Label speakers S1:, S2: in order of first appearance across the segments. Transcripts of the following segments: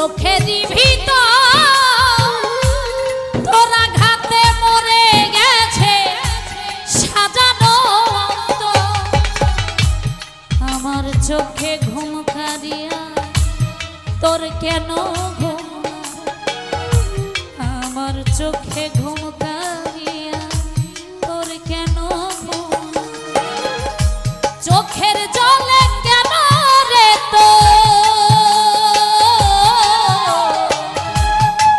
S1: চোখেরই ভিতর তোরা ঘাতে মরে গেছে সাজানো অন্তর। আমার চোখে ঘুম কারিয়া তোর কেন ঘুম, আমার চোখে ঘুম কারিয়া তোর কেন ঘুম, চোখের জলে কেন রে তো,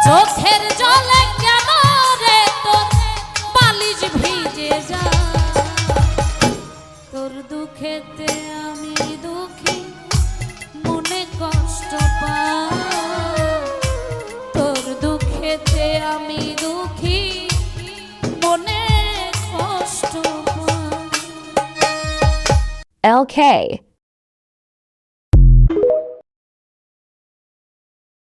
S1: চোখের জলে কেন রে তোর বালিশ ভিজে যা, তোর দুঃখেতে আমি দুঃখী মনে কষ্ট পাই, তোর দুঃখেতে আমি দুঃখী মনে কষ্ট পাই।
S2: LK